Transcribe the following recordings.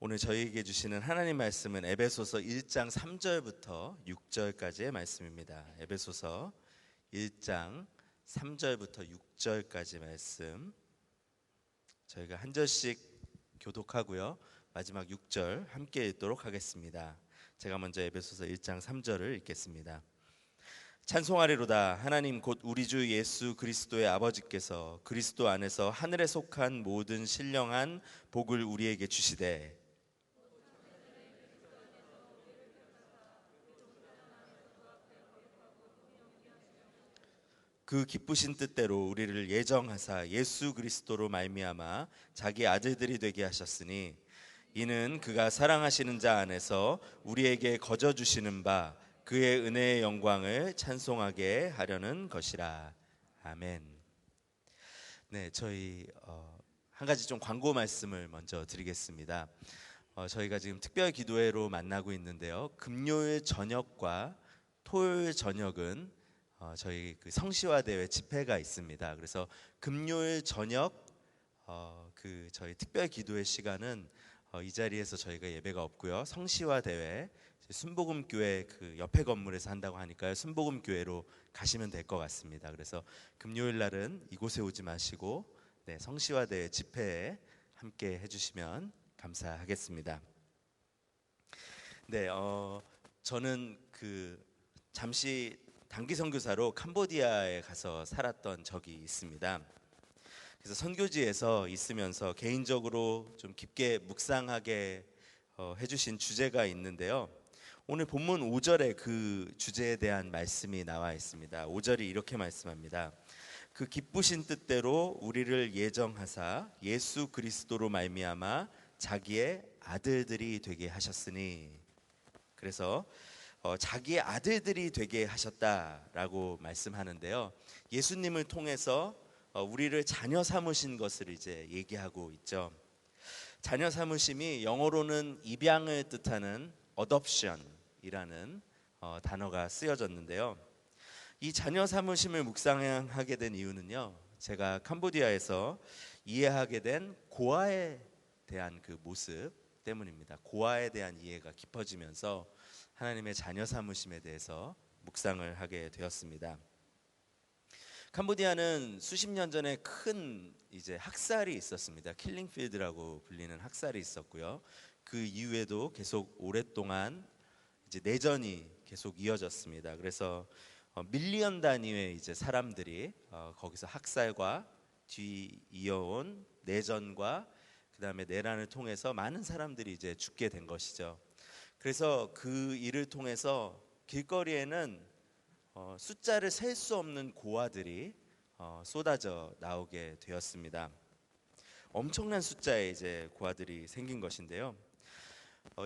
오늘 저희에게 주시는 하나님 말씀은 에베소서 1장 3절부터 6절까지의 말씀입니다. 에베소서 1장 3절부터 6절까지 말씀, 저희가 한 절씩 교독하고요, 마지막 6절 함께 읽도록 하겠습니다. 제가 먼저 에베소서 1장 3절을 읽겠습니다. 찬송하리로다. 하나님 곧 우리 주 예수 그리스도의 아버지께서 그리스도 안에서 하늘에 속한 모든 신령한 복을 우리에게 주시되 그 기쁘신 뜻대로 우리를 예정하사 예수 그리스도로 말미암아 자기 아들들이 되게 하셨으니 이는 그가 사랑하시는 자 안에서 우리에게 거저 주시는 바 그의 은혜의 영광을 찬송하게 하려는 것이라. 아멘. 네, 저희 한 가지 좀 광고 말씀을 먼저 드리겠습니다. 저희가 지금 특별 기도회로 만나고 있는데요, 금요일 저녁과 토요일 저녁은 저희 그 성시화 대회 집회가 있습니다. 그래서 금요일 저녁 그 저희 특별 기도회 시간은 이 자리에서 저희가 예배가 없고요, 성시화 대회 순복음교회 그 옆에 건물에서 한다고 하니까요, 순복음교회로 가시면 될 것 같습니다. 그래서 금요일 날은 이곳에 오지 마시고 성시화 대회 집회에 함께 해주시면 감사하겠습니다. 네, 저는 그 잠시 단기 선교사로 캄보디아에 가서 살았던 적이 있습니다. 그래서 선교지에서 있으면서 개인적으로 좀 깊게 묵상하게 해주신 주제가 있는데요, 오늘 본문 5절에 그 주제에 대한 말씀이 나와 있습니다. 5절이 이렇게 말씀합니다. 그 기쁘신 뜻대로 우리를 예정하사 예수 그리스도로 말미암아 자기의 아들들이 되게 하셨으니, 그래서 자기의 아들들이 되게 하셨다라고 말씀하는데요, 예수님을 통해서 우리를 자녀 삼으신 것을 이제 얘기하고 있죠. 자녀 삼으심이 영어로는 입양을 뜻하는 adoption이라는 단어가 쓰여졌는데요, 이 자녀 삼으심을 묵상하게 된 이유는요, 제가 캄보디아에서 이해하게 된 고아에 대한 그 모습 때문입니다. 고아에 대한 이해가 깊어지면서 하나님의 자녀 삼으심에 대해서 묵상을 하게 되었습니다. 캄보디아는 수십 년 전에 큰 이제 학살이 있었습니다. 킬링필드라고 불리는 학살이 있었고요, 그 이후에도 계속 오랫동안 이제 내전이 계속 이어졌습니다. 그래서 밀리언 단위의 이제 사람들이 거기서 학살과 뒤 이어온 내전과 그다음에 내란을 통해서 많은 사람들이 이제 죽게 된 것이죠. 그래서 그 일을 통해서 길거리에는 숫자를 셀 수 없는 고아들이 쏟아져 나오게 되었습니다. 엄청난 숫자의 이제 고아들이 생긴 것인데요,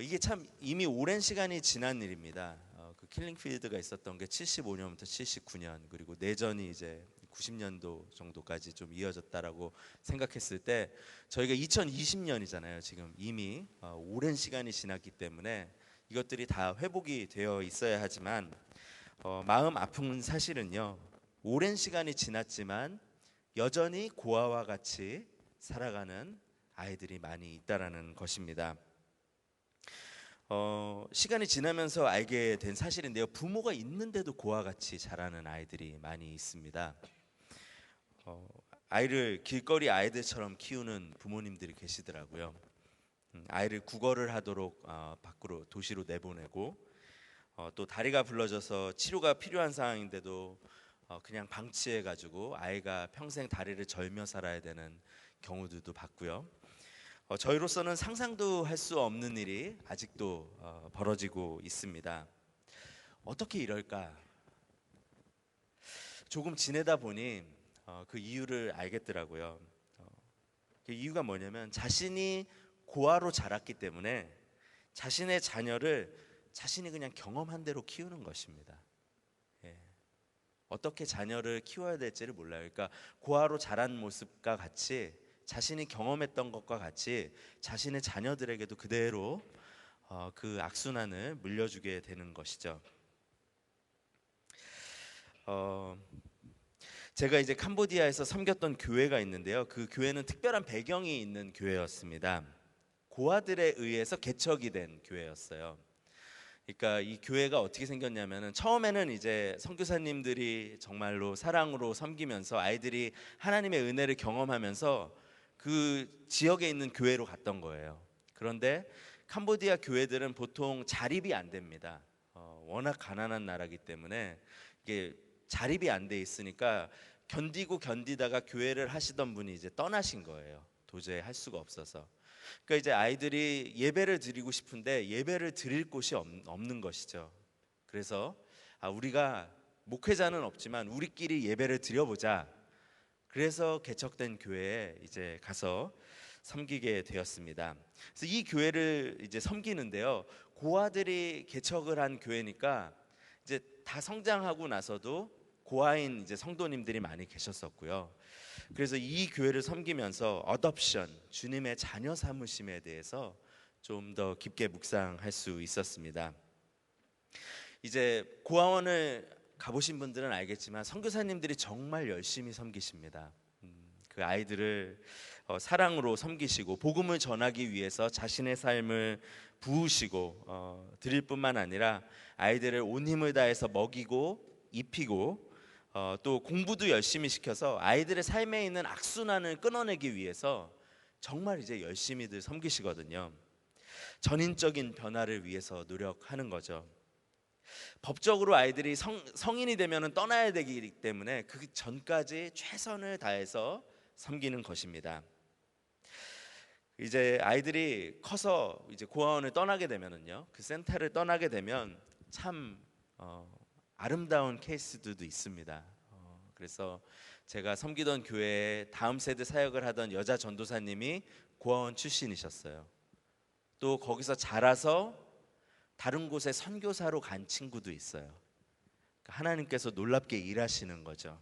이게 참 이미 오랜 시간이 지난 일입니다. 그 킬링필드가 있었던 게 75년부터 79년, 그리고 내전이 이제 90년도 정도까지 좀 이어졌다라고 생각했을 때 저희가 2020년이잖아요. 지금 이미 오랜 시간이 지났기 때문에 이것들이 다 회복이 되어 있어야 하지만 마음 아픈 사실은요, 오랜 시간이 지났지만 여전히 고아와 같이 살아가는 아이들이 많이 있다라는 것입니다. 시간이 지나면서 알게 된 사실인데요, 부모가 있는데도 고아와 같이 자라는 아이들이 많이 있습니다. 아이를 길거리 아이들처럼 키우는 부모님들이 계시더라고요. 아이를 국어를 하도록 밖으로 도시로 내보내고, 또 다리가 불러져서 치료가 필요한 상황인데도 그냥 방치해가지고 아이가 평생 다리를 절며 살아야 되는 경우들도 봤고요. 저희로서는 상상도 할 수 없는 일이 아직도 벌어지고 있습니다. 어떻게 이럴까? 조금 지내다 보니 그 이유를 알겠더라고요. 그 이유가 뭐냐면 자신이 고아로 자랐기 때문에 자신의 자녀를 자신이 그냥 경험한 대로 키우는 것입니다. 어떻게 자녀를 키워야 될지를 몰라요. 그러니까 고아로 자란 모습과 같이 자신이 경험했던 것과 같이 자신의 자녀들에게도 그대로 그 악순환을 물려주게 되는 것이죠. 제가 이제 캄보디아에서 섬겼던 교회가 있는데요, 그 교회는 특별한 배경이 있는 교회였습니다. 고아들에 의해서 개척이 된 교회였어요. 그러니까 이 교회가 어떻게 생겼냐면은 처음에는 이제 선교사님들이 정말로 사랑으로 섬기면서 아이들이 하나님의 은혜를 경험하면서 그 지역에 있는 교회로 갔던 거예요. 그런데 캄보디아 교회들은 보통 자립이 안 됩니다. 워낙 가난한 나라기 때문에 이게 자립이 안 돼 있으니까 견디고 견디다가 교회를 하시던 분이 이제 떠나신 거예요. 도저히 할 수가 없어서. 그러니까 이제 아이들이 예배를 드리고 싶은데 예배를 드릴 곳이 없는 것이죠. 그래서 우리가 목회자는 없지만 우리끼리 예배를 드려보자. 그래서 개척된 교회에 이제 가서 섬기게 되었습니다. 그래서 이 교회를 이제 섬기는데요. 고아들이 개척을 한 교회니까 이제 다 성장하고 나서도 고아인 이제 성도님들이 많이 계셨었고요. 그래서 이 교회를 섬기면서 어덥션, 주님의 자녀 삼으심에 대해서 좀 더 깊게 묵상할 수 있었습니다. 이제 고아원을 가보신 분들은 알겠지만 선교사님들이 정말 열심히 섬기십니다. 그 아이들을 사랑으로 섬기시고 복음을 전하기 위해서 자신의 삶을 부으시고 드릴 뿐만 아니라 아이들을 온 힘을 다해서 먹이고 입히고 또 공부도 열심히 시켜서 아이들의 삶에 있는 악순환을 끊어내기 위해서 정말 이제 열심히들 섬기시거든요. 전인적인 변화를 위해서 노력하는 거죠. 법적으로 아이들이 성인이 되면 떠나야 되기 때문에 그 전까지 최선을 다해서 섬기는 것입니다. 이제 아이들이 커서 이제 고아원을 떠나게 되면은요, 그 센터를 떠나게 되면 참 아름다운 케이스들도 있습니다. 그래서 제가 섬기던 교회에 다음 세대 사역을 하던 여자 전도사님이 고아원 출신이셨어요. 또 거기서 자라서 다른 곳에 선교사로 간 친구도 있어요. 하나님께서 놀랍게 일하시는 거죠.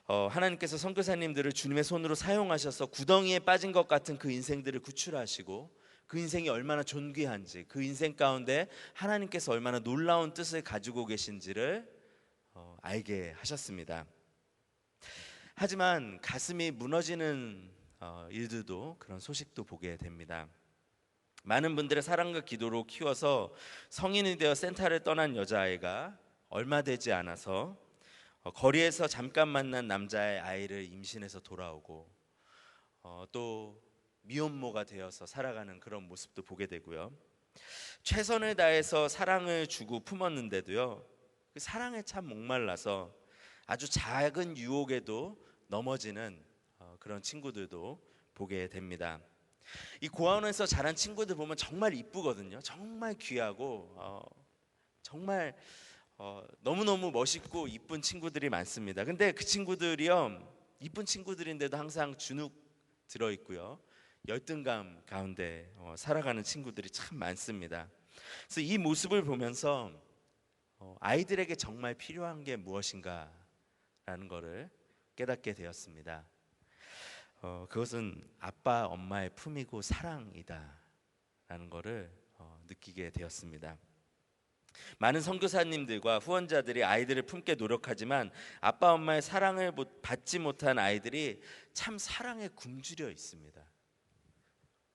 하나님께서 선교사님들을 주님의 손으로 사용하셔서 구덩이에 빠진 것 같은 그 인생들을 구출하시고 그 인생이 얼마나 존귀한지, 그 인생 가운데 하나님께서 얼마나 놀라운 뜻을 가지고 계신지를 알게 하셨습니다. 하지만 가슴이 무너지는 일들도, 그런 소식도 보게 됩니다. 많은 분들의 사랑과 기도로 키워서 성인이 되어 센터를 떠난 여자아이가 얼마 되지 않아서 거리에서 잠깐 만난 남자의 아이를 임신해서 돌아오고 또 미혼모가 되어서 살아가는 그런 모습도 보게 되고요. 최선을 다해서 사랑을 주고 품었는데도요, 그 사랑에 참 목말라서 아주 작은 유혹에도 넘어지는 그런 친구들도 보게 됩니다. 이 고아원에서 자란 친구들 보면 정말 이쁘거든요. 정말 귀하고 정말 너무너무 멋있고 이쁜 친구들이 많습니다. 근데 그 친구들이요, 이쁜 친구들인데도 항상 주눅 들어있고요, 열등감 가운데 살아가는 친구들이 참 많습니다. 그래서 이 모습을 보면서 아이들에게 정말 필요한 게 무엇인가 라는 것을 깨닫게 되었습니다. 그것은 아빠 엄마의 품이고 사랑이다 라는 것을 느끼게 되었습니다. 많은 선교사님들과 후원자들이 아이들을 품게 노력하지만 아빠 엄마의 사랑을 받지 못한 아이들이 참 사랑에 굶주려 있습니다.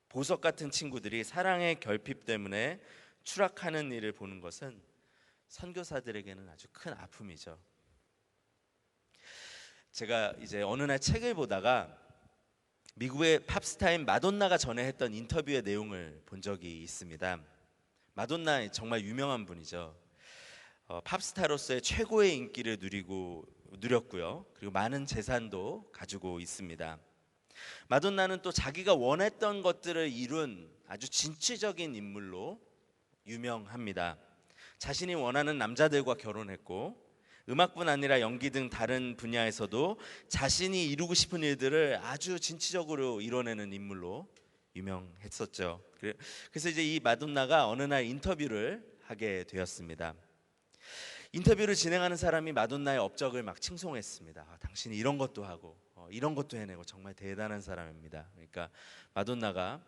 보석 같은 친구들이 사랑의 결핍 때문에 추락하는 일을 보는 것은 선교사들에게는 아주 큰 아픔이죠. 제가 이제 어느 날 책을 보다가 미국의 팝스타인 마돈나가 전에 했던 인터뷰의 내용을 본 적이 있습니다. 마돈나 정말 유명한 분이죠. 팝스타로서의 최고의 인기를 누렸고요. 그리고 많은 재산도 가지고 있습니다. 마돈나는 또 자기가 원했던 것들을 이룬 아주 진취적인 인물로 유명합니다. 자신이 원하는 남자들과 결혼했고 음악뿐 아니라 연기 등 다른 분야에서도 자신이 이루고 싶은 일들을 아주 진취적으로 이뤄내는 인물로 유명했었죠. 그래서 이제 이 마돈나가 어느 날 인터뷰를 하게 되었습니다. 인터뷰를 진행하는 사람이 마돈나의 업적을 막 칭송했습니다. 당신이 이런 것도 하고 이런 것도 해내고 정말 대단한 사람입니다. 그러니까 마돈나가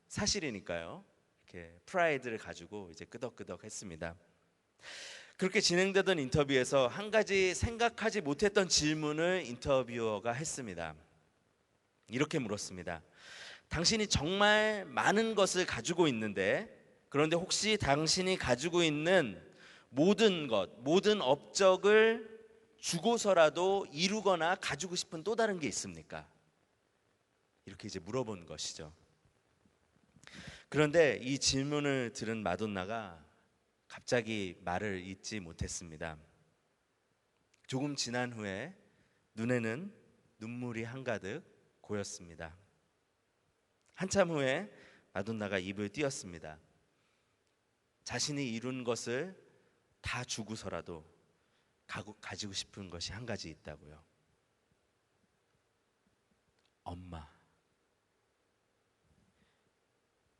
사실이니까요, 이렇게 프라이드를 가지고 이제 끄덕끄덕했습니다. 그렇게 진행되던 인터뷰에서 한 가지 생각하지 못했던 질문을 인터뷰어가 했습니다. 이렇게 물었습니다. 당신이 정말 많은 것을 가지고 있는데, 그런데 혹시 당신이 가지고 있는 모든 것, 모든 업적을 주고서라도 이루거나 가지고 싶은 또 다른 게 있습니까? 이렇게 이제 물어본 것이죠. 그런데 이 질문을 들은 마돈나가 갑자기 말을 잇지 못했습니다. 조금 지난 후에 눈에는 눈물이 한가득 고였습니다. 한참 후에 마돈나가 입을 띄었습니다. 자신이 이룬 것을 다 주고서라도 가지고 싶은 것이 한 가지 있다고요. 엄마.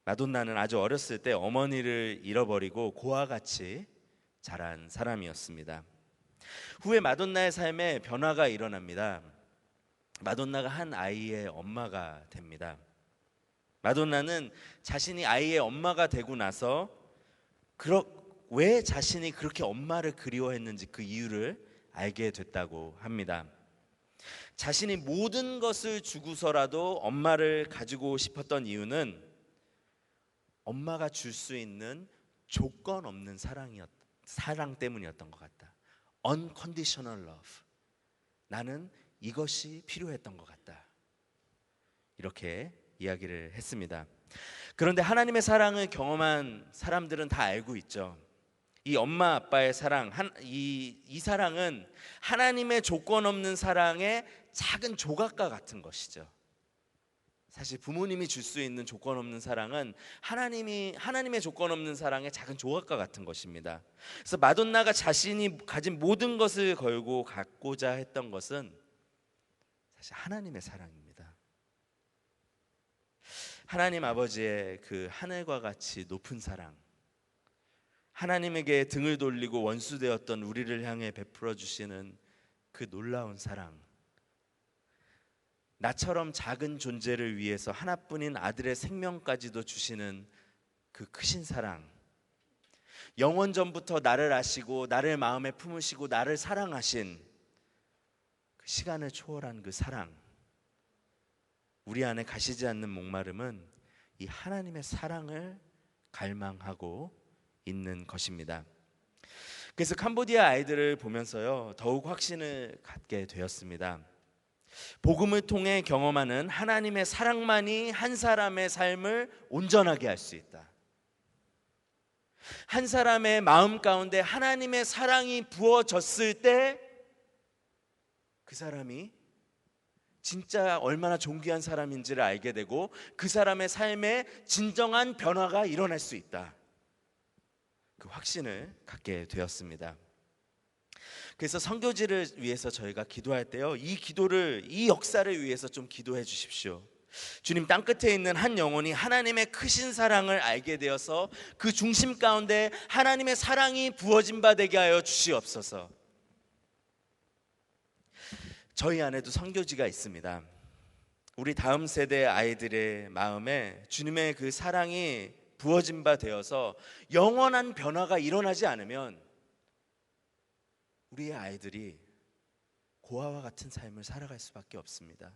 마돈나는 아주 어렸을 때 어머니를 잃어버리고 고아와 같이 자란 사람이었습니다. 후에 마돈나의 삶에 변화가 일어납니다. 마돈나가 한 아이의 엄마가 됩니다. 마돈나는 자신이 아이의 엄마가 되고 나서 왜 자신이 그렇게 엄마를 그리워했는지 그 이유를 알게 됐다고 합니다. 자신이 모든 것을 주고서라도 엄마를 가지고 싶었던 이유는 엄마가 줄 수 있는 조건 없는 사랑 때문이었던 것 같다. Unconditional love. 나는 이것이 필요했던 것 같다. 이렇게 이야기를 했습니다. 그런데 하나님의 사랑을 경험한 사람들은 다 알고 있죠. 이 엄마 아빠의 사랑, 이 사랑은 하나님의 조건 없는 사랑의 작은 조각과 같은 것이죠. 사실 부모님이 줄 수 있는 조건 없는 사랑은 하나님의 조건 없는 사랑의 작은 조각과 같은 것입니다. 그래서 마돈나가 자신이 가진 모든 것을 걸고 갖고자 했던 것은 사실 하나님의 사랑입니다. 하나님 아버지의 그 하늘과 같이 높은 사랑, 하나님에게 등을 돌리고 원수되었던 우리를 향해 베풀어 주시는 그 놀라운 사랑, 나처럼 작은 존재를 위해서 하나뿐인 아들의 생명까지도 주시는 그 크신 사랑, 영원 전부터 나를 아시고 나를 마음에 품으시고 나를 사랑하신 그 시간을 초월한 그 사랑, 우리 안에 가시지 않는 목마름은 이 하나님의 사랑을 갈망하고 있는 것입니다. 그래서 캄보디아 아이들을 보면서요, 더욱 확신을 갖게 되었습니다. 복음을 통해 경험하는 하나님의 사랑만이 한 사람의 삶을 온전하게 할 수 있다. 한 사람의 마음 가운데 하나님의 사랑이 부어졌을 때 그 사람이 진짜 얼마나 존귀한 사람인지를 알게 되고 그 사람의 삶에 진정한 변화가 일어날 수 있다. 그 확신을 갖게 되었습니다. 그래서 선교지를 위해서 저희가 기도할 때요, 이 역사를 위해서 좀 기도해 주십시오. 주님, 땅끝에 있는 한 영혼이 하나님의 크신 사랑을 알게 되어서 그 중심 가운데 하나님의 사랑이 부어진 바 되게 하여 주시옵소서. 저희 안에도 선교지가 있습니다. 우리 다음 세대 아이들의 마음에 주님의 그 사랑이 부어진 바 되어서 영원한 변화가 일어나지 않으면 우리의 아이들이 고아와 같은 삶을 살아갈 수밖에 없습니다.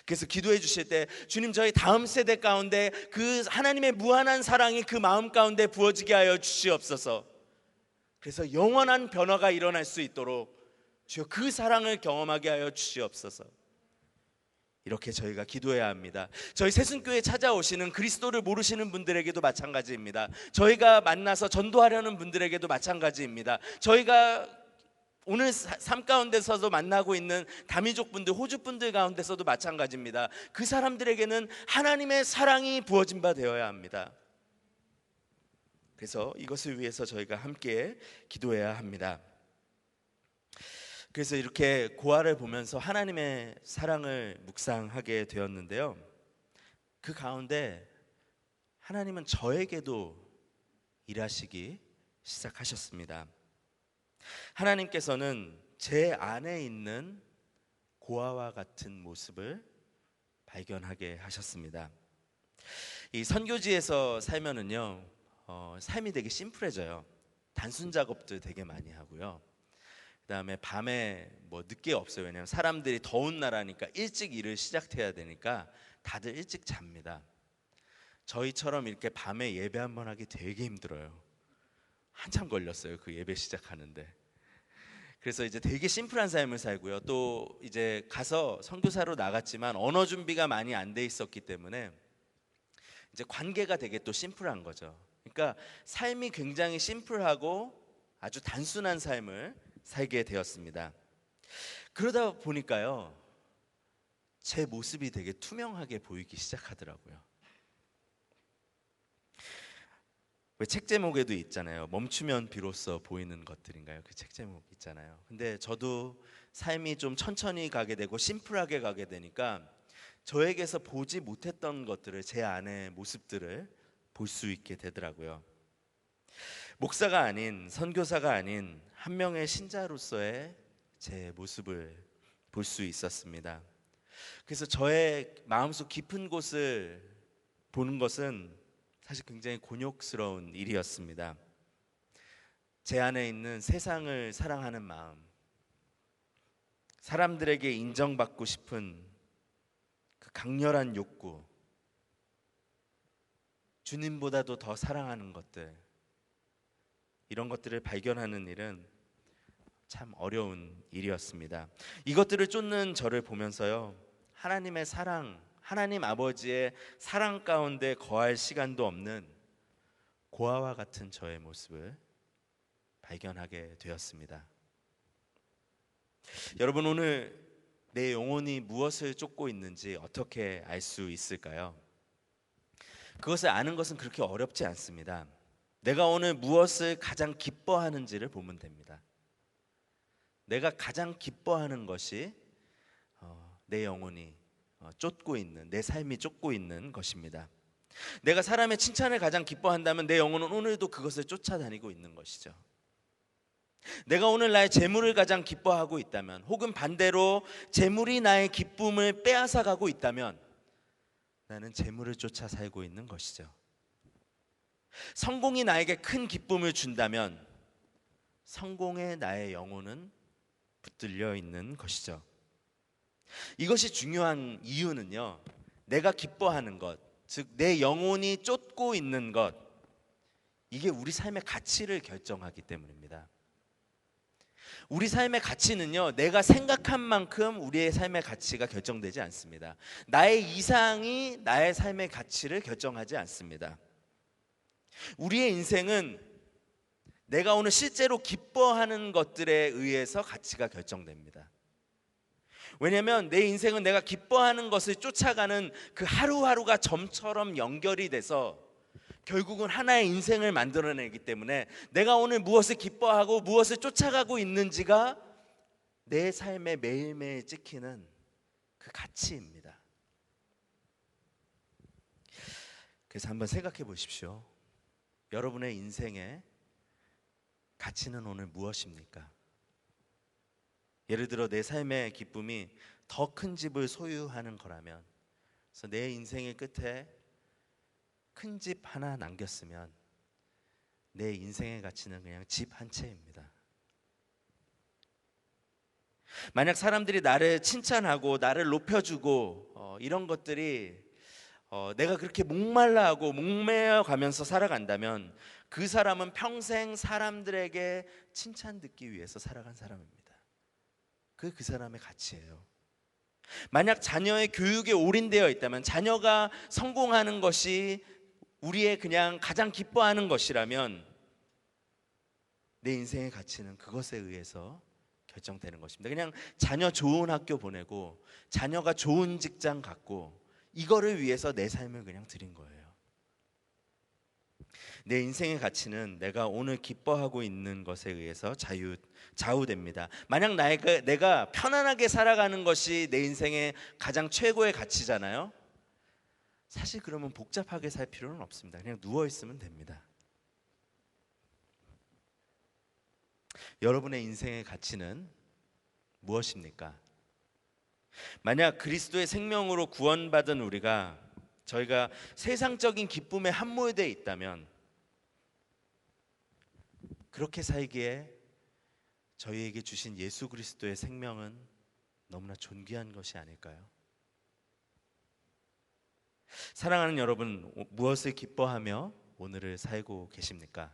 그래서 기도해 주실 때, 주님, 저희 다음 세대 가운데 그 하나님의 무한한 사랑이 그 마음 가운데 부어지게 하여 주시옵소서. 그래서 영원한 변화가 일어날 수 있도록 주여 그 사랑을 경험하게 하여 주시옵소서. 이렇게 저희가 기도해야 합니다. 저희 새순교회 찾아오시는 그리스도를 모르시는 분들에게도 마찬가지입니다. 저희가 만나서 전도하려는 분들에게도 마찬가지입니다. 저희가 오늘 삶 가운데서도 만나고 있는 다민족 분들, 호주 분들 가운데서도 마찬가지입니다. 그 사람들에게는 하나님의 사랑이 부어진 바 되어야 합니다. 그래서 이것을 위해서 저희가 함께 기도해야 합니다. 그래서 이렇게 고아를 보면서 하나님의 사랑을 묵상하게 되었는데요, 그 가운데 하나님은 저에게도 일하시기 시작하셨습니다. 하나님께서는 제 안에 있는 고아와 같은 모습을 발견하게 하셨습니다. 이 선교지에서 살면은요, 삶이 되게 심플해져요. 단순 작업들 되게 많이 하고요. 그다음에 밤에 늦게 없어요. 왜냐하면 사람들이 더운 나라니까 일찍 일을 시작해야 되니까 다들 일찍 잡니다. 저희처럼 이렇게 밤에 예배 한번 하기 되게 힘들어요. 한참 걸렸어요, 그 예배 시작하는데. 그래서 이제 되게 심플한 삶을 살고요. 또 이제 가서 선교사로 나갔지만 언어 준비가 많이 안 돼 있었기 때문에 이제 관계가 되게 또 심플한 거죠. 그러니까 삶이 굉장히 심플하고 아주 단순한 삶을 살게 되었습니다. 그러다 보니까요, 제 모습이 되게 투명하게 보이기 시작하더라고요. 왜 책 제목에도 있잖아요. 멈추면 비로소 보이는 것들인가요? 그 책 제목 있잖아요. 근데 저도 삶이 좀 천천히 가게 되고 심플하게 가게 되니까 저에게서 보지 못했던 것들을, 제 안의 모습들을 볼 수 있게 되더라고요. 목사가 아닌, 선교사가 아닌 한 명의 신자로서의 제 모습을 볼 수 있었습니다. 그래서 저의 마음속 깊은 곳을 보는 것은 사실 굉장히 곤욕스러운 일이었습니다. 제 안에 있는 세상을 사랑하는 마음, 사람들에게 인정받고 싶은 그 강렬한 욕구, 주님보다도 더 사랑하는 것들, 이런 것들을 발견하는 일은 참 어려운 일이었습니다. 이것들을 쫓는 저를 보면서요, 하나님의 사랑, 하나님 아버지의 사랑 가운데 거할 시간도 없는 고아와 같은 저의 모습을 발견하게 되었습니다. 여러분, 오늘 내 영혼이 무엇을 쫓고 있는지 어떻게 알 수 있을까요? 그것을 아는 것은 그렇게 어렵지 않습니다. 내가 오늘 무엇을 가장 기뻐하는지를 보면 됩니다. 내가 가장 기뻐하는 것이 내 영혼이 쫓고 있는, 내 삶이 쫓고 있는 것입니다. 내가 사람의 칭찬을 가장 기뻐한다면 내 영혼은 오늘도 그것을 쫓아다니고 있는 것이죠. 내가 오늘 나의 재물을 가장 기뻐하고 있다면, 혹은 반대로 재물이 나의 기쁨을 빼앗아가고 있다면 나는 재물을 쫓아 살고 있는 것이죠. 성공이 나에게 큰 기쁨을 준다면 성공에 나의 영혼은 붙들려 있는 것이죠. 이것이 중요한 이유는요, 내가 기뻐하는 것, 즉 내 영혼이 쫓고 있는 것, 이게 우리 삶의 가치를 결정하기 때문입니다. 우리 삶의 가치는요, 내가 생각한 만큼 우리의 삶의 가치가 결정되지 않습니다. 나의 이상이 나의 삶의 가치를 결정하지 않습니다. 우리의 인생은 내가 오늘 실제로 기뻐하는 것들에 의해서 가치가 결정됩니다. 왜냐하면 내 인생은 내가 기뻐하는 것을 쫓아가는 그 하루하루가 점처럼 연결이 돼서 결국은 하나의 인생을 만들어내기 때문에 내가 오늘 무엇을 기뻐하고 무엇을 쫓아가고 있는지가 내 삶에 매일매일 찍히는 그 가치입니다. 그래서 한번 생각해 보십시오. 여러분의 인생의 가치는 오늘 무엇입니까? 예를 들어 내 삶의 기쁨이 더 큰 집을 소유하는 거라면, 그래서 내 인생의 끝에 큰 집 하나 남겼으면 내 인생의 가치는 그냥 집 한 채입니다. 만약 사람들이 나를 칭찬하고 나를 높여주고 이런 것들이 내가 그렇게 목말라하고 목매어 가면서 살아간다면 그 사람은 평생 사람들에게 칭찬 듣기 위해서 살아간 사람입니다. 그게 그 사람의 가치예요. 만약 자녀의 교육에 올인되어 있다면, 자녀가 성공하는 것이 우리의 그냥 가장 기뻐하는 것이라면 내 인생의 가치는 그것에 의해서 결정되는 것입니다. 그냥 자녀 좋은 학교 보내고 자녀가 좋은 직장 갖고 이거를 위해서 내 삶을 그냥 드린 거예요. 내 인생의 가치는 내가 오늘 기뻐하고 있는 것에 의해서 좌우됩니다. 만약 내가 편안하게 살아가는 것이 내 인생의 가장 최고의 가치잖아요. 사실 그러면 복잡하게 살 필요는 없습니다. 그냥 누워있으면 됩니다. 여러분의 인생의 가치는 무엇입니까? 만약 그리스도의 생명으로 구원받은 저희가 세상적인 기쁨에 함몰되어 있다면, 그렇게 살기에 저희에게 주신 예수 그리스도의 생명은 너무나 존귀한 것이 아닐까요? 사랑하는 여러분, 무엇을 기뻐하며 오늘을 살고 계십니까?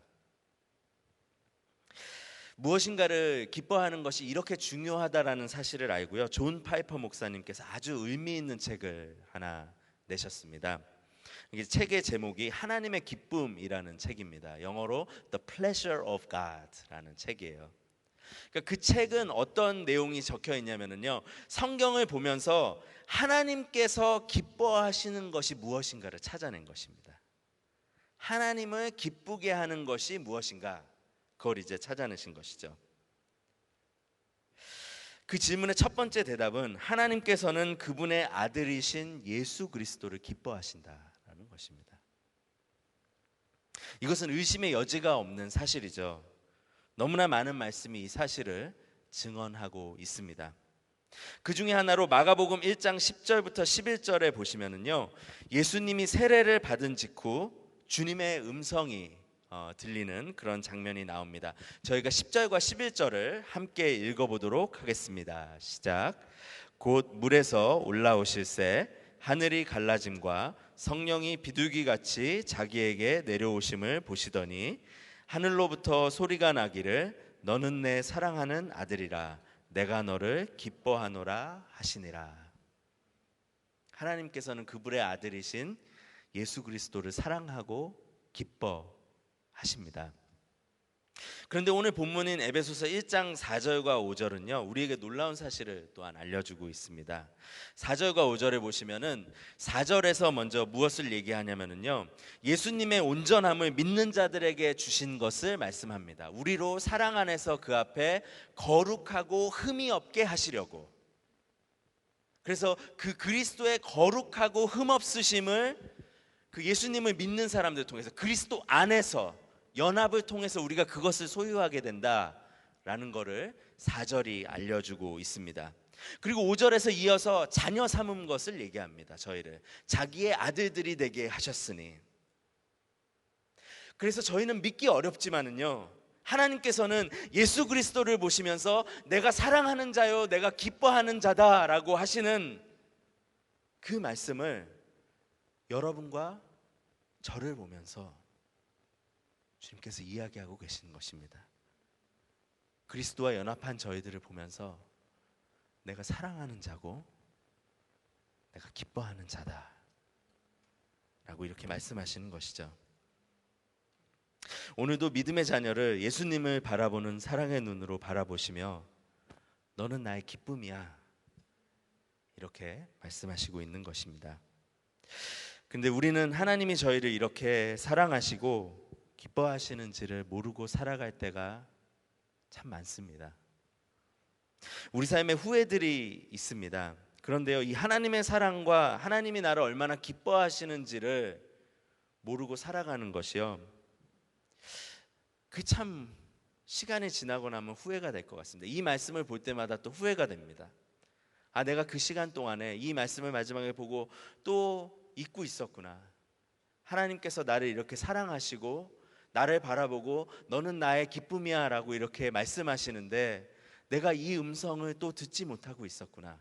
무엇인가를 기뻐하는 것이 이렇게 중요하다라는 사실을 알고요. 존 파이퍼 목사님께서 아주 의미 있는 책을 하나 내셨습니다. 이게 책의 제목이 하나님의 기쁨이라는 책입니다. 영어로 The Pleasure of God라는 책이에요. 그러니까 그 책은 어떤 내용이 적혀 있냐면요, 성경을 보면서 하나님께서 기뻐하시는 것이 무엇인가를 찾아낸 것입니다. 하나님을 기쁘게 하는 것이 무엇인가, 그걸 이제 찾아내신 것이죠. 그 질문의 첫 번째 대답은 하나님께서는 그분의 아들이신 예수 그리스도를 기뻐하신다라는 것입니다. 이것은 의심의 여지가 없는 사실이죠. 너무나 많은 말씀이 이 사실을 증언하고 있습니다. 그 중에 하나로 마가복음 1장 10절부터 11절에 보시면은요, 예수님이 세례를 받은 직후 주님의 음성이 들리는 그런 장면이 나옵니다. 저희가 10절과 11절을 함께 읽어보도록 하겠습니다. 시작. 곧 물에서 올라오실새 하늘이 갈라짐과 성령이 비둘기같이 자기에게 내려오심을 보시더니 하늘로부터 소리가 나기를 너는 내 사랑하는 아들이라 내가 너를 기뻐하노라 하시니라. 하나님께서는 그분의 아들이신 예수 그리스도를 사랑하고 기뻐하십니다. 그런데 오늘 본문인 에베소서 1장 4절과 5절은요, 우리에게 놀라운 사실을 또한 알려주고 있습니다. 4절과 5절에 보시면은 4절에서 먼저 무엇을 얘기하냐면요, 예수님의 온전함을 믿는 자들에게 주신 것을 말씀합니다. 우리로 사랑 안에서 그 앞에 거룩하고 흠이 없게 하시려고. 그래서 그 그리스도의 거룩하고 흠 없으심을 그 예수님을 믿는 사람들 통해서, 그리스도 안에서 연합을 통해서 우리가 그것을 소유하게 된다라는 것을 4절이 알려주고 있습니다. 그리고 5절에서 이어서 자녀 삼은 것을 얘기합니다. 저희를 자기의 아들들이 되게 하셨으니. 그래서 저희는 믿기 어렵지만은요, 하나님께서는 예수 그리스도를 보시면서 내가 사랑하는 자요 내가 기뻐하는 자다라고 하시는 그 말씀을 여러분과 저를 보면서 주님께서 이야기하고 계시는 것입니다. 그리스도와 연합한 저희들을 보면서 내가 사랑하는 자고 내가 기뻐하는 자다 라고 이렇게 말씀하시는 것이죠. 오늘도 믿음의 자녀를 예수님을 바라보는 사랑의 눈으로 바라보시며 너는 나의 기쁨이야 이렇게 말씀하시고 있는 것입니다. 근데 우리는 하나님이 저희를 이렇게 사랑하시고 기뻐하시는지를 모르고 살아갈 때가 참 많습니다. 우리 삶에 후회들이 있습니다. 그런데요, 이 하나님의 사랑과 하나님이 나를 얼마나 기뻐하시는지를 모르고 살아가는 것이요, 그 참 시간이 지나고 나면 후회가 될 것 같습니다. 이 말씀을 볼 때마다 또 후회가 됩니다. 아, 내가 그 시간 동안에 이 말씀을 마지막에 보고 또 잊고 있었구나. 하나님께서 나를 이렇게 사랑하시고 나를 바라보고 너는 나의 기쁨이야 라고 이렇게 말씀하시는데 내가 이 음성을 또 듣지 못하고 있었구나.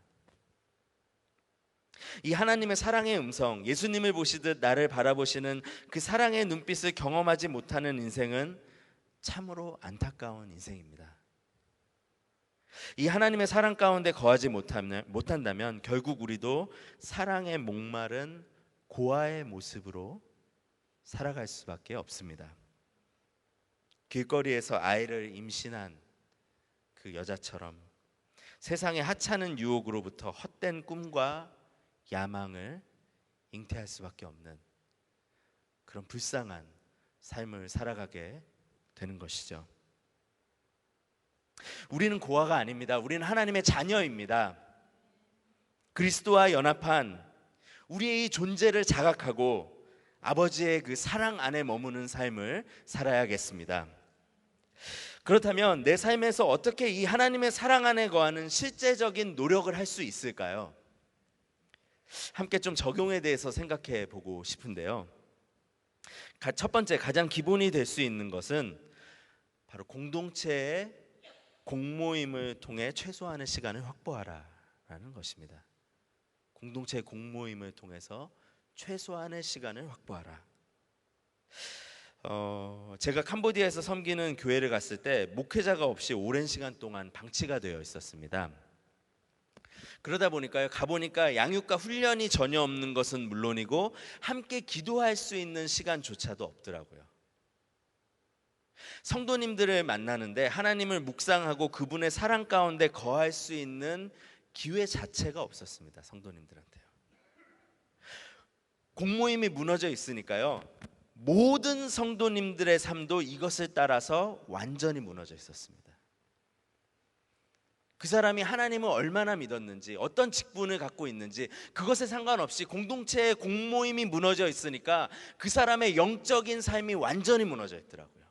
이 하나님의 사랑의 음성, 예수님을 보시듯 나를 바라보시는 그 사랑의 눈빛을 경험하지 못하는 인생은 참으로 안타까운 인생입니다. 이 하나님의 사랑 가운데 거하지 못한다면 결국 우리도 사랑에 목마른 고아의 모습으로 살아갈 수밖에 없습니다. 길거리에서 아이를 임신한 그 여자처럼 세상의 하찮은 유혹으로부터 헛된 꿈과 야망을 잉태할 수밖에 없는 그런 불쌍한 삶을 살아가게 되는 것이죠. 우리는 고아가 아닙니다. 우리는 하나님의 자녀입니다. 그리스도와 연합한 우리의 이 존재를 자각하고 아버지의 그 사랑 안에 머무는 삶을 살아야겠습니다. 그렇다면 내 삶에서 어떻게 이 하나님의 사랑 안에 거하는 실제적인 노력을 할 수 있을까요? 함께 좀 적용에 대해서 생각해 보고 싶은데요. 첫 번째, 가장 기본이 될 수 있는 것은 바로 공동체의 공모임을 통해 최소한의 시간을 확보하라라는 것입니다. 공동체의 공모임을 통해서 최소한의 시간을 확보하라. 제가 캄보디아에서 섬기는 교회를 갔을 때 목회자가 없이 오랜 시간 동안 방치가 되어 있었습니다. 그러다 보니까요, 가보니까 양육과 훈련이 전혀 없는 것은 물론이고 함께 기도할 수 있는 시간조차도 없더라고요. 성도님들을 만나는데 하나님을 묵상하고 그분의 사랑 가운데 거할 수 있는 기회 자체가 없었습니다. 성도님들한테요. 공모임이 무너져 있으니까요, 모든 성도님들의 삶도 이것을 따라서 완전히 무너져 있었습니다. 그 사람이 하나님을 얼마나 믿었는지, 어떤 직분을 갖고 있는지 그것에 상관없이 공동체의 공모임이 무너져 있으니까 그 사람의 영적인 삶이 완전히 무너져 있더라고요.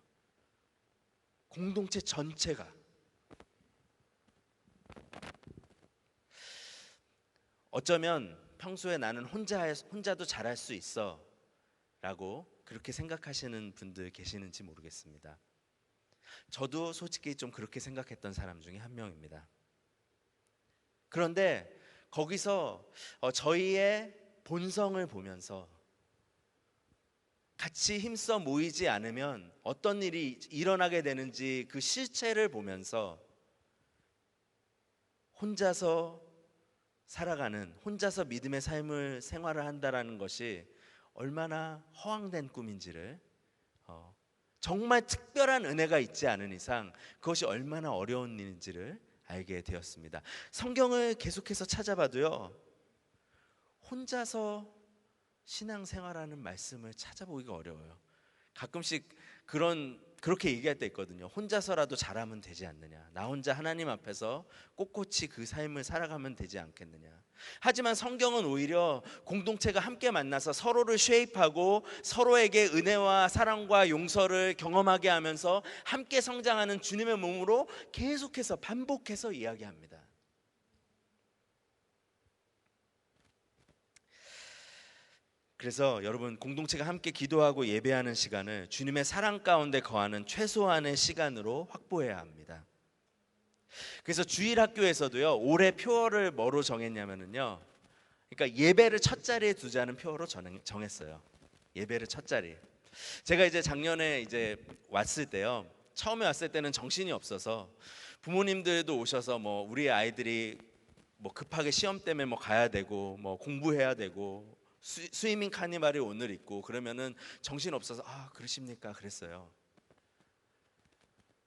공동체 전체가. 어쩌면 평소에 나는 혼자도 잘할 수 있어 라고 그렇게 생각하시는 분들 계시는지 모르겠습니다. 저도 솔직히 좀 그렇게 생각했던 사람 중에 한 명입니다. 그런데 거기서 저희의 본성을 보면서 같이 힘써 모이지 않으면 어떤 일이 일어나게 되는지 그 실체를 보면서 혼자서 살아가는, 혼자서 믿음의 삶을 생활을 한다라는 것이 얼마나 허황된 꿈인지를, 정말 특별한 은혜가 있지 않은 이상 그것이 얼마나 어려운 일인지를 알게 되었습니다. 성경을 계속해서 찾아봐도요, 혼자서 신앙생활하는 말씀을 찾아보기가 어려워요. 가끔씩 그렇게 얘기할 때 있거든요. 혼자서라도 잘하면 되지 않느냐, 나 혼자 하나님 앞에서 꼿꼿이 그 삶을 살아가면 되지 않겠느냐. 하지만 성경은 오히려 공동체가 함께 만나서 서로를 쉐입하고 서로에게 은혜와 사랑과 용서를 경험하게 하면서 함께 성장하는 주님의 몸으로 계속해서 반복해서 이야기합니다. 그래서 여러분, 공동체가 함께 기도하고 예배하는 시간을 주님의 사랑 가운데 거하는 최소한의 시간으로 확보해야 합니다. 그래서 주일학교에서도요, 올해 표어를 뭐로 정했냐면요, 그러니까 예배를 첫 자리에 두자는 표어로 정했어요. 예배를 첫 자리. 제가 이제 작년에 왔을 때요, 처음에 왔을 때는 정신이 없어서 부모님들도 오셔서 우리 아이들이 급하게 시험 때문에 가야 되고 공부해야 되고 스위밍 카니발이 오늘 있고 그러면은 정신 없어서 그러십니까 그랬어요.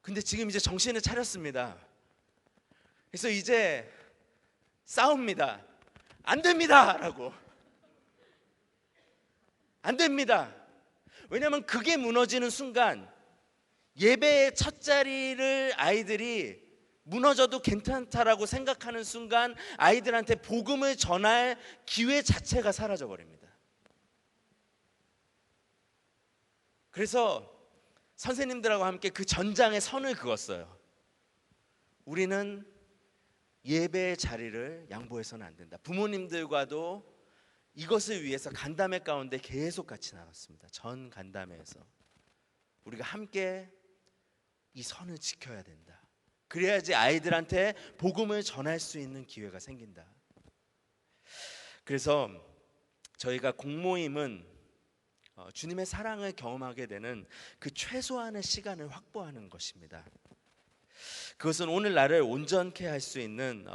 근데 지금 이제 정신을 차렸습니다. 그래서 이제 싸웁니다. 안 됩니다 라고. 안 됩니다. 왜냐하면 그게 무너지는 순간 예배의 첫 자리를 아이들이 무너져도 괜찮다라고 생각하는 순간 아이들한테 복음을 전할 기회 자체가 사라져 버립니다. 그래서 선생님들하고 함께 그 전장에 선을 그었어요. 우리는 예배의 자리를 양보해서는 안 된다. 부모님들과도 이것을 위해서 간담회 가운데 계속 같이 나눴습니다. 전 간담회에서 우리가 함께 이 선을 지켜야 된다. 그래야지 아이들한테 복음을 전할 수 있는 기회가 생긴다. 그래서 저희가 공모임은 주님의 사랑을 경험하게 되는 그 최소한의 시간을 확보하는 것입니다. 그것은 오늘 나를 온전케 할 수 있는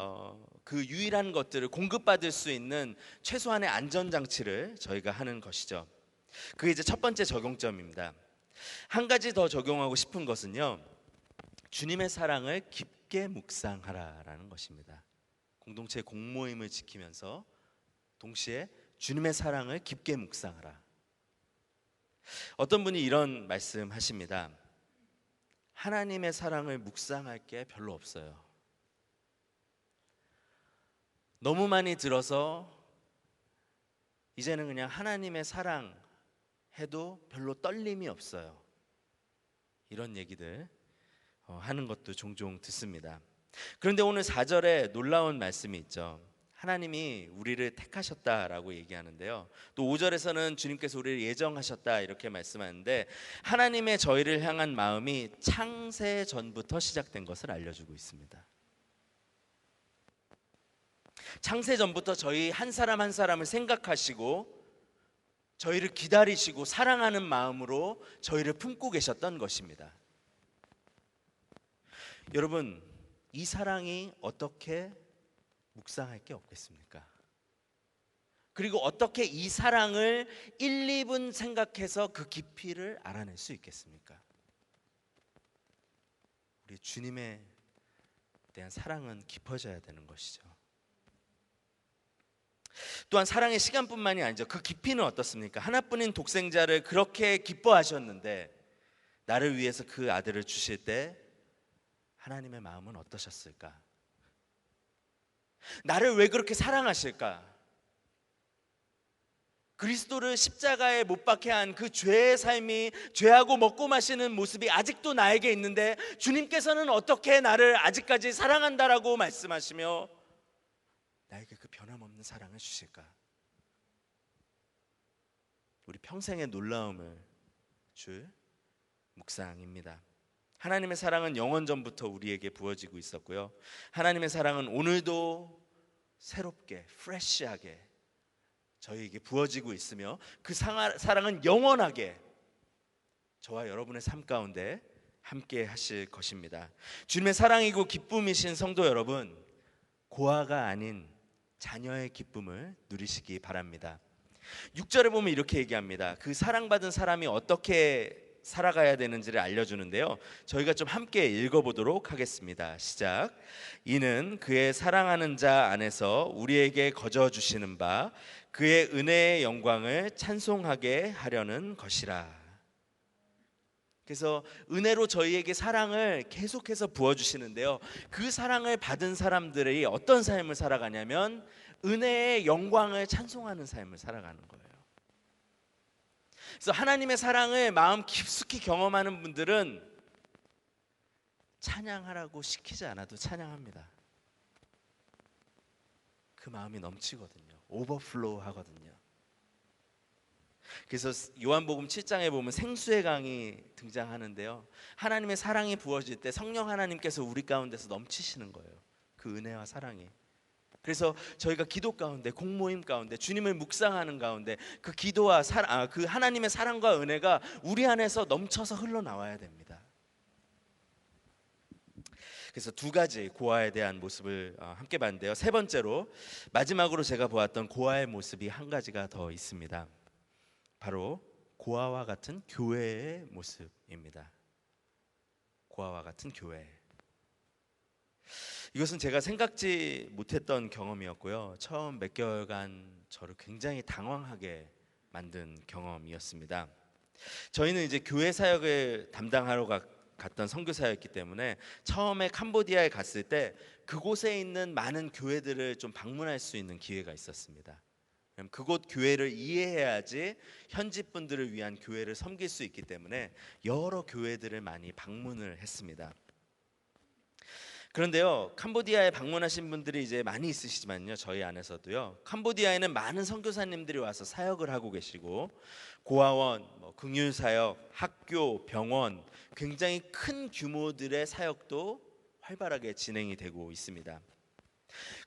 그 유일한 것들을 공급받을 수 있는 최소한의 안전장치를 저희가 하는 것이죠. 그게 이제 첫 번째 적용점입니다. 한 가지 더 적용하고 싶은 것은요, 주님의 사랑을 깊게 묵상하라라는 것입니다. 공동체 공모임을 지키면서 동시에 주님의 사랑을 깊게 묵상하라. 어떤 분이 이런 말씀하십니다. 하나님의 사랑을 묵상할 게 별로 없어요. 너무 많이 들어서 이제는 그냥 하나님의 사랑 해도 별로 떨림이 없어요. 이런 얘기들 하는 것도 종종 듣습니다. 그런데 오늘 4절에 놀라운 말씀이 있죠. 하나님이 우리를 택하셨다라고 얘기하는데요, 또 5절에서는 주님께서 우리를 예정하셨다 이렇게 말씀하는데, 하나님의 저희를 향한 마음이 창세 전부터 시작된 것을 알려주고 있습니다. 창세 전부터 저희 한 사람 한 사람을 생각하시고 저희를 기다리시고 사랑하는 마음으로 저희를 품고 계셨던 것입니다. 여러분, 이 사랑이 어떻게 묵상할 게 없겠습니까? 그리고 어떻게 이 사랑을 1, 2분 생각해서 그 깊이를 알아낼 수 있겠습니까? 우리 주님에 대한 사랑은 깊어져야 되는 것이죠. 또한 사랑의 시간뿐만이 아니죠. 그 깊이는 어떻습니까? 하나뿐인 독생자를 그렇게 기뻐하셨는데 나를 위해서 그 아들을 주실 때 하나님의 마음은 어떠셨을까? 나를 왜 그렇게 사랑하실까? 그리스도를 십자가에 못 박게 한 그 죄의 삶이, 죄하고 먹고 마시는 모습이 아직도 나에게 있는데 주님께서는 어떻게 나를 아직까지 사랑한다라고 말씀하시며 나에게 그 변함없는 사랑을 주실까? 우리 평생의 놀라움을 줄 묵상입니다. 하나님의 사랑은 영원 전부터 우리에게 부어지고 있었고요, 하나님의 사랑은 오늘도 새롭게, 프레시하게 저희에게 부어지고 있으며 그 사랑은 영원하게 저와 여러분의 삶 가운데 함께 하실 것입니다. 주님의 사랑이고 기쁨이신 성도 여러분, 고아가 아닌 자녀의 기쁨을 누리시기 바랍니다. 6절에 보면 이렇게 얘기합니다. 그 사랑받은 사람이 어떻게 살아가야 되는지를 알려주는데요, 저희가 좀 함께 읽어보도록 하겠습니다. 시작. 이는 그의 사랑하는 자 안에서 우리에게 거저 주시는 바 그의 은혜의 영광을 찬송하게 하려는 것이라. 그래서 은혜로 저희에게 사랑을 계속해서 부어주시는데요, 그 사랑을 받은 사람들이 어떤 삶을 살아가냐면 은혜의 영광을 찬송하는 삶을 살아가는 거예요. 그래서 하나님의 사랑을 마음 깊숙이 경험하는 분들은 찬양하라고 시키지 않아도 찬양합니다. 그 마음이 넘치거든요. 오버플로우 하거든요. 그래서 요한복음 7장에 보면 생수의 강이 등장하는데요, 하나님의 사랑이 부어질 때 성령 하나님께서 우리 가운데서 넘치시는 거예요. 그 은혜와 사랑이. 그래서 저희가 기도 가운데, 공모임 가운데, 주님을 묵상하는 가운데 그 기도와 그 하나님의 사랑과 은혜가 우리 안에서 넘쳐서 흘러나와야 됩니다. 그래서 두 가지 고아에 대한 모습을 함께 봤는데요, 세 번째로 마지막으로 제가 보았던 고아의 모습이 한 가지가 더 있습니다. 바로 고아와 같은 교회의 모습입니다. 고아와 같은 교회. 이것은 제가 생각지 못했던 경험이었고요, 처음 몇 개월간 저를 굉장히 당황하게 만든 경험이었습니다. 저희는 이제 교회 사역을 담당하러 갔던 선교사였기 때문에 처음에 캄보디아에 갔을 때 그곳에 있는 많은 교회들을 좀 방문할 수 있는 기회가 있었습니다. 그곳 교회를 이해해야지 현지 분들을 위한 교회를 섬길 수 있기 때문에 여러 교회들을 많이 방문을 했습니다. 그런데요, 캄보디아에 방문하신 분들이 이제 많이 있으시지만요, 저희 안에서도요, 캄보디아에는 많은 선교사님들이 와서 사역을 하고 계시고 고아원, 긍휼사역, 학교, 병원, 굉장히 큰 규모들의 사역도 활발하게 진행이 되고 있습니다.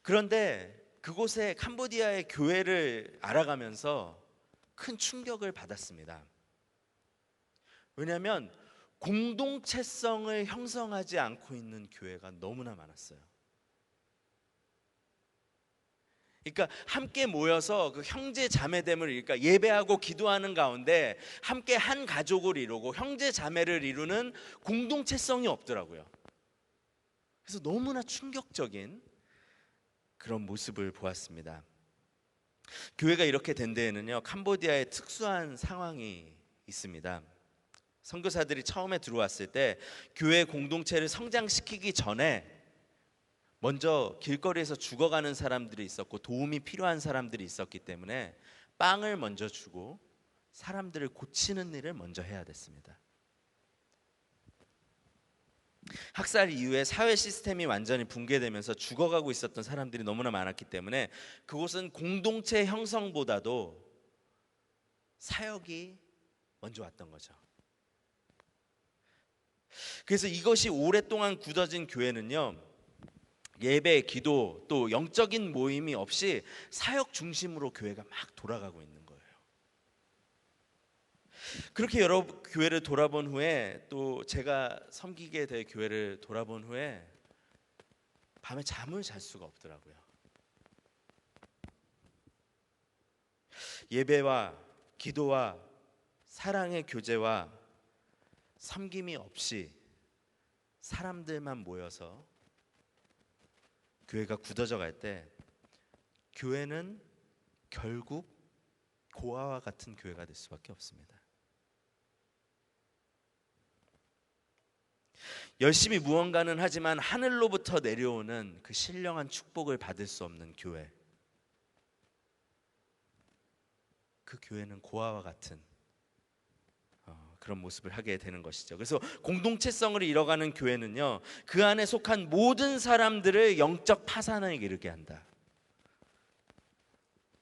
그런데 그곳에 캄보디아의 교회를 알아가면서 큰 충격을 받았습니다. 왜냐하면 공동체성을 형성하지 않고 있는 교회가 너무나 많았어요. 그러니까 함께 모여서 그 형제 자매됨을, 그러니까 예배하고 기도하는 가운데 함께 한 가족을 이루고 형제 자매를 이루는 공동체성이 없더라고요. 그래서 너무나 충격적인 그런 모습을 보았습니다. 교회가 이렇게 된 데에는요, 캄보디아에 특수한 상황이 있습니다. 선교사들이 처음에 들어왔을 때 교회 공동체를 성장시키기 전에 먼저 길거리에서 죽어가는 사람들이 있었고 도움이 필요한 사람들이 있었기 때문에 빵을 먼저 주고 사람들을 고치는 일을 먼저 해야 됐습니다. 학살 이후에 사회 시스템이 완전히 붕괴되면서 죽어가고 있었던 사람들이 너무나 많았기 때문에 그곳은 공동체 형성보다도 사역이 먼저 왔던 거죠. 그래서 이것이 오랫동안 굳어진 교회는요, 예배, 기도, 또 영적인 모임이 없이 사역 중심으로 교회가 막 돌아가고 있는 거예요. 그렇게 여러 교회를 돌아본 후에, 또 제가 섬기게 될 교회를 돌아본 후에 밤에 잠을 잘 수가 없더라고요. 예배와 기도와 사랑의 교제와 섬김이 없이 사람들만 모여서 교회가 굳어져 갈 때, 교회는 결국 고아와 같은 교회가 될 수밖에 없습니다. 열심히 무언가는 하지만 하늘로부터 내려오는 그 신령한 축복을 받을 수 없는 교회, 그 교회는 고아와 같은 그런 모습을 하게 되는 것이죠. 그래서 공동체성을 잃어가는 교회는요, 그 안에 속한 모든 사람들을 영적 파산에 이르게 한다,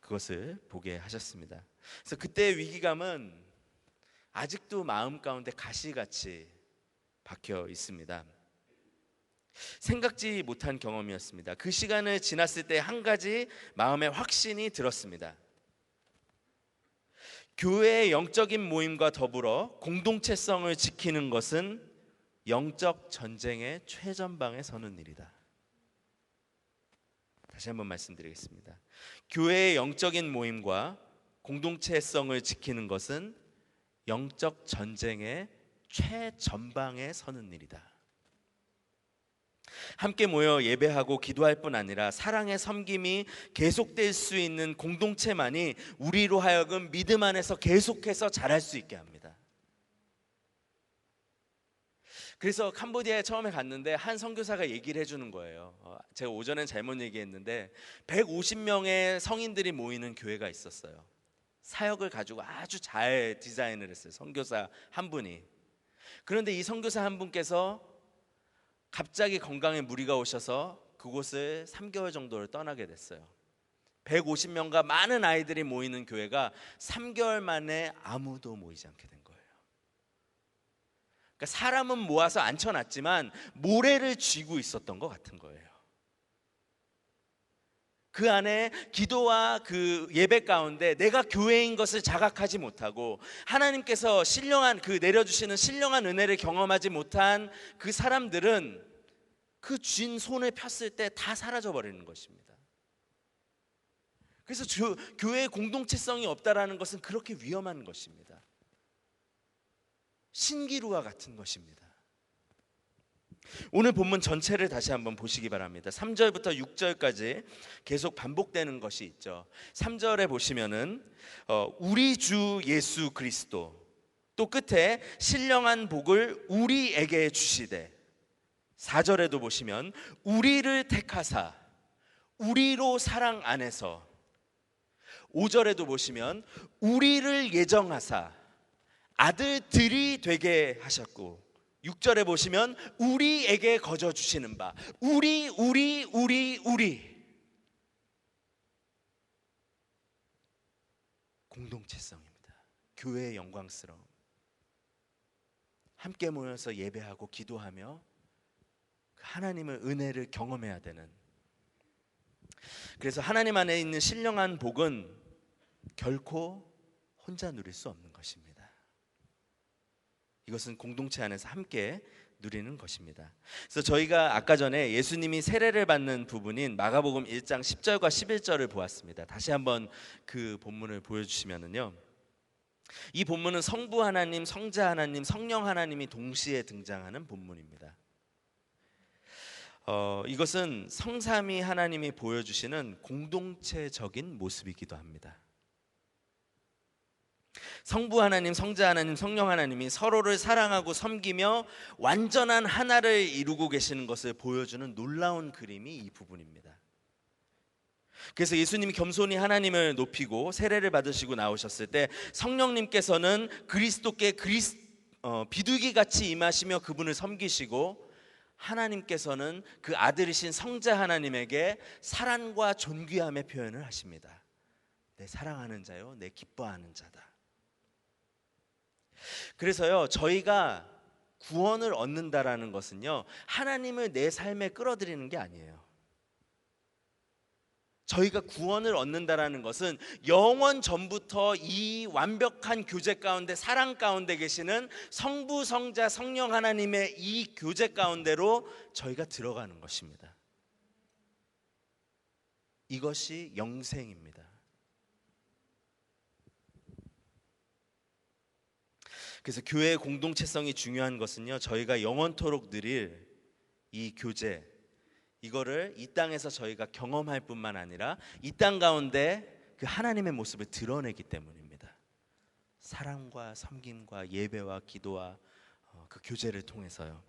그것을 보게 하셨습니다. 그래서 그때의 위기감은 아직도 마음 가운데 가시같이 박혀 있습니다. 생각지 못한 경험이었습니다. 그 시간을 지났을 때 한 가지 마음의 확신이 들었습니다. 교회의 영적인 모임과 더불어 공동체성을 지키는 것은 영적 전쟁의 최전방에 서는 일이다. 다시 한번 말씀드리겠습니다. 교회의 영적인 모임과 공동체성을 지키는 것은 영적 전쟁의 최전방에 서는 일이다. 함께 모여 예배하고 기도할 뿐 아니라 사랑의 섬김이 계속될 수 있는 공동체만이 우리로 하여금 믿음 안에서 계속해서 자랄 수 있게 합니다. 그래서 캄보디아에 처음에 갔는데 한 선교사가 얘기를 해주는 거예요. 제가 오전엔 잘못 얘기했는데 150명의 성인들이 모이는 교회가 있었어요. 사역을 가지고 아주 잘 디자인을 했어요, 선교사 한 분이. 그런데 이 선교사 한 분께서 갑자기 건강에 무리가 오셔서 그곳을 3개월 정도를 떠나게 됐어요. 150명과 많은 아이들이 모이는 교회가 3개월 만에 아무도 모이지 않게 된 거예요. 그러니까 사람은 모아서 앉혀놨지만 모래를 쥐고 있었던 것 같은 거예요. 그 안에 기도와 그 예배 가운데 내가 교회인 것을 자각하지 못하고 하나님께서 신령한 그 내려주시는 신령한 은혜를 경험하지 못한 그 사람들은 그 쥔 손을 폈을 때 다 사라져 버리는 것입니다. 그래서 교회의 공동체성이 없다라는 것은 그렇게 위험한 것입니다. 신기루와 같은 것입니다. 오늘 본문 전체를 다시 한번 보시기 바랍니다. 3절부터 6절까지 계속 반복되는 것이 있죠. 3절에 보시면은 우리 주 예수 그리스도, 또 끝에 신령한 복을 우리에게 주시되, 4절에도 보시면 우리를 택하사 우리로 사랑 안에서, 5절에도 보시면 우리를 예정하사 아들들이 되게 하셨고, 6절에 보시면 우리에게 거저 주시는 바, 우리 공동체성입니다. 교회의 영광스러움, 함께 모여서 예배하고 기도하며 하나님의 은혜를 경험해야 되는, 그래서 하나님 안에 있는 신령한 복은 결코 혼자 누릴 수 없는 것입니다. 이것은 공동체 안에서 함께 누리는 것입니다. 그래서 저희가 아까 전에 예수님이 세례를 받는 부분인 마가복음 1장 10절과 11절을 보았습니다. 다시 한번 그 본문을 보여주시면은요, 이 본문은 성부 하나님, 성자 하나님, 성령 하나님이 동시에 등장하는 본문입니다. 이것은 성삼위 하나님이 보여주시는 공동체적인 모습이기도 합니다. 성부 하나님, 성자 하나님, 성령 하나님이 서로를 사랑하고 섬기며 완전한 하나를 이루고 계시는 것을 보여주는 놀라운 그림이 이 부분입니다. 그래서 예수님이 겸손히 하나님을 높이고 세례를 받으시고 나오셨을 때 성령님께서는 그리스도께 비둘기같이 임하시며 그분을 섬기시고, 하나님께서는 그 아들이신 성자 하나님에게 사랑과 존귀함의 표현을 하십니다. 내 사랑하는 자요, 내 기뻐하는 자다. 그래서요, 저희가 구원을 얻는다라는 것은요, 하나님을 내 삶에 끌어들이는 게 아니에요. 저희가 구원을 얻는다라는 것은 영원 전부터 이 완벽한 교제 가운데, 사랑 가운데 계시는 성부, 성자, 성령 하나님의 이 교제 가운데로 저희가 들어가는 것입니다. 이것이 영생입니다. 그래서 교회의 공동체성이 중요한 것은요, 저희가 영원토록 누릴 이 교제, 이거를 이 땅에서 저희가 경험할 뿐만 아니라 이 땅 가운데 그 하나님의 모습을 드러내기 때문입니다. 사랑과 섬김과 예배와 기도와 그 교제를 통해서요.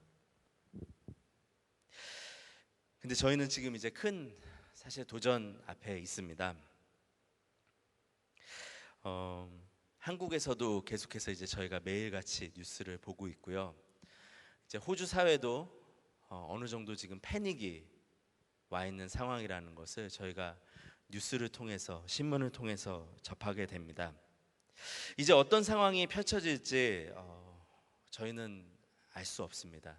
근데 저희는 지금 이제 큰 사실 도전 앞에 있습니다. 한국에서도 계속해서 이제 저희가 매일같이 뉴스를 보고 있고요. 이제 호주 사회도 어느 정도 지금 패닉이 와 있는 상황이라는 것을 저희가 뉴스를 통해서, 신문을 통해서 접하게 됩니다. 이제 어떤 상황이 펼쳐질지 저희는 알 수 없습니다.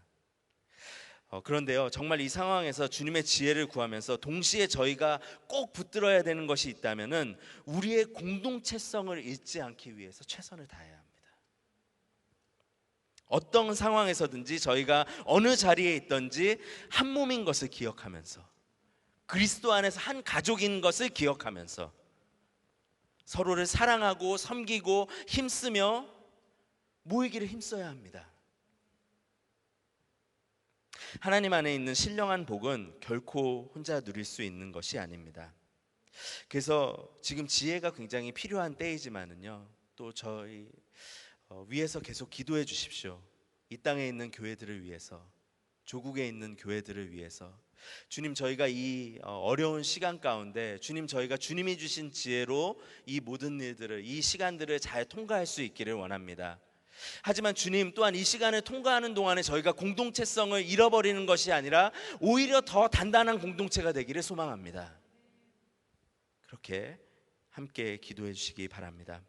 그런데요, 정말 이 상황에서 주님의 지혜를 구하면서 동시에 저희가 꼭 붙들어야 되는 것이 있다면은 우리의 공동체성을 잃지 않기 위해서 최선을 다해야 합니다. 어떤 상황에서든지 저희가 어느 자리에 있든지 한 몸인 것을 기억하면서, 그리스도 안에서 한 가족인 것을 기억하면서 서로를 사랑하고 섬기고 힘쓰며 모이기를 힘써야 합니다. 하나님 안에 있는 신령한 복은 결코 혼자 누릴 수 있는 것이 아닙니다. 그래서 지금 지혜가 굉장히 필요한 때이지만은요, 또 저희 위에서 계속 기도해 주십시오. 이 땅에 있는 교회들을 위해서, 조국에 있는 교회들을 위해서. 주님, 저희가 이 어려운 시간 가운데 주님, 저희가 주님이 주신 지혜로 이 모든 일들을, 이 시간들을 잘 통과할 수 있기를 원합니다. 하지만 주님, 또한 이 시간을 통과하는 동안에 저희가 공동체성을 잃어버리는 것이 아니라 오히려 더 단단한 공동체가 되기를 소망합니다. 그렇게 함께 기도해 주시기 바랍니다.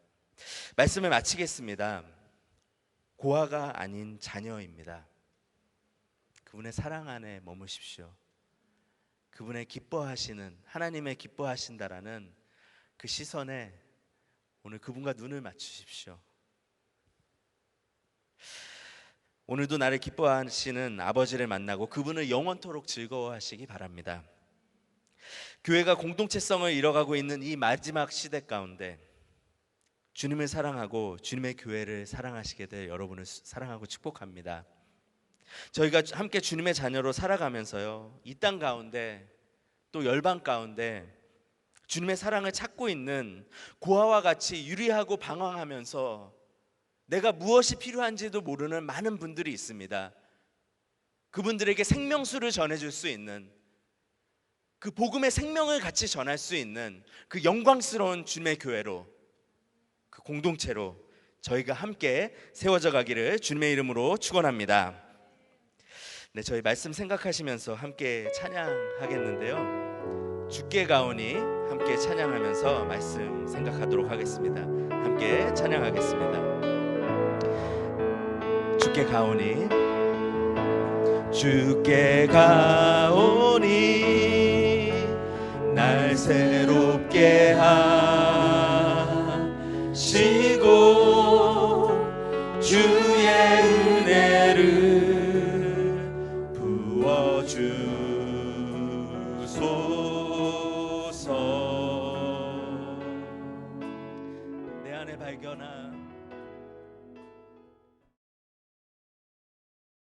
말씀을 마치겠습니다. 고아가 아닌 자녀입니다. 그분의 사랑 안에 머무십시오. 그분의 기뻐하시는, 하나님의 기뻐하신다라는 그 시선에 오늘 그분과 눈을 맞추십시오. 오늘도 나를 기뻐하시는 아버지를 만나고 그분을 영원토록 즐거워하시기 바랍니다. 교회가 공동체성을 잃어가고 있는 이 마지막 시대 가운데 주님을 사랑하고 주님의 교회를 사랑하시게 될 여러분을 사랑하고 축복합니다. 저희가 함께 주님의 자녀로 살아가면서요, 이 땅 가운데 또 열방 가운데 주님의 사랑을 찾고 있는 고아와 같이 유리하고 방황하면서 내가 무엇이 필요한지도 모르는 많은 분들이 있습니다. 그분들에게 생명수를 전해줄 수 있는, 그 복음의 생명을 같이 전할 수 있는 그 영광스러운 주님의 교회로, 그 공동체로 저희가 함께 세워져 가기를 주님의 이름으로 축원합니다. 네, 저희 말씀 생각하시면서 함께 찬양하겠는데요, 주께 가오니 함께 찬양하면서 말씀 생각하도록 하겠습니다. 함께 찬양하겠습니다. 주께 가오니, 주께 가오니 날 새롭게 하시고 주의 은혜를